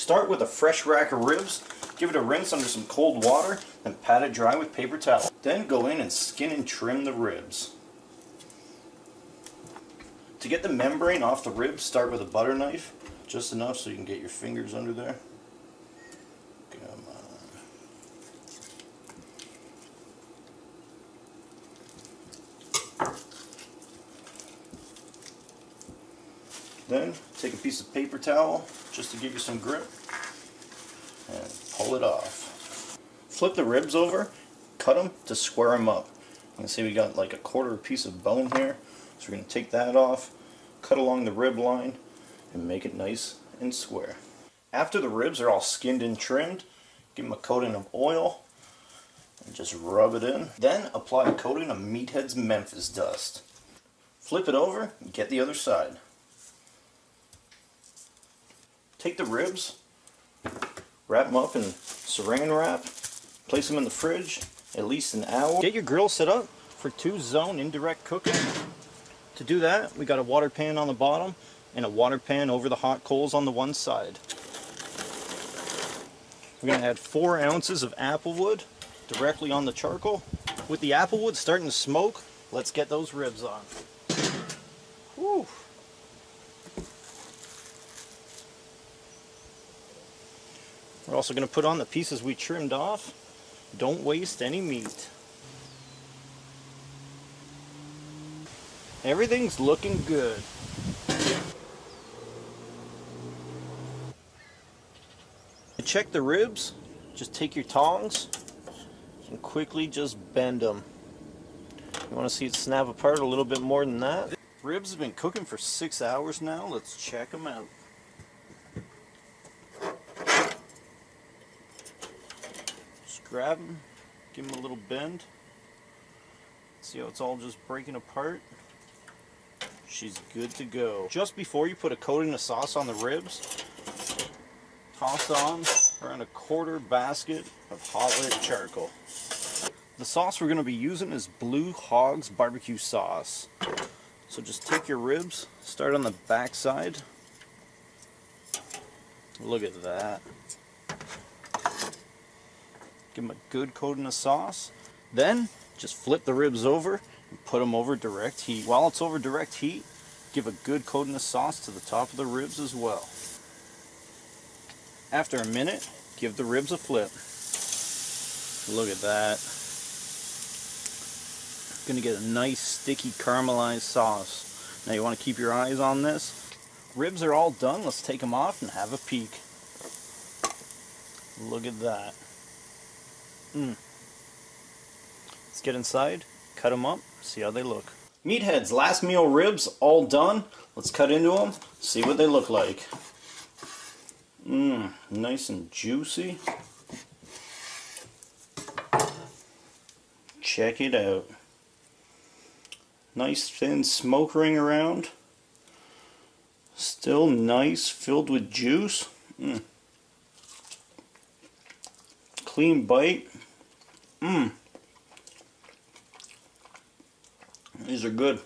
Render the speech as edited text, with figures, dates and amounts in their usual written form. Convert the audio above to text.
Start with a fresh rack of ribs, give it a rinse under some cold water, then pat it dry with paper towel. Then go in and skin and trim the ribs. To get the membrane off the ribs, start with a butter knife, just enough so you can get your fingers under there. Come on. Then take a piece of paper towel just to give you some grip and pull it off. Flip the ribs over, cut them to square them up. You can see we got like a quarter piece of bone here, so we're going to take that off, cut along the rib line, and make it nice and square. After the ribs are all skinned and trimmed, give them a coating of oil and just rub it in. Then apply a coating of Meathead's Memphis dust. Flip it over and get the other side. Take the ribs, wrap them up in saran wrap, place them in the fridge at least an hour. Get your grill set up for 2-zone indirect cooking. To do that, we got a water pan on the bottom and a water pan over the hot coals on the one side. We're going to add 4 ounces of apple wood directly on the charcoal. With the apple wood starting to smoke, let's get those ribs on. Whew. We're also going to put on the pieces we trimmed off. Don't waste any meat. Everything's looking good. To check the ribs, just take your tongs and quickly just bend them. You want to see it snap apart a little bit more than that. Ribs have been cooking for 6 hours now. Let's check them out. Grab them, give them a little bend. See how it's all just breaking apart? She's good to go. Just before you put a coating of sauce on the ribs, toss on around a quarter basket of hot lit charcoal. The sauce we're going to be using is Blue Hog's barbecue sauce. So just take your ribs, start on the back side. Look at that. Give them a good coating of sauce. Then just flip the ribs over and put them over direct heat. While it's over direct heat, give a good coating of sauce to the top of the ribs as well. After a minute, give the ribs a flip. Look at that. You're going to get a nice sticky caramelized sauce. Now you want to keep your eyes on this. Ribs are all done. Let's take them off and have a peek. Look at that. Let's get inside, cut them up, see how they look. Meathead's last meal ribs all done. Let's cut into them, see what they look like. Nice and juicy. Check it out. Nice thin smoke ring around. Still nice, filled with juice. Clean bite. These are good.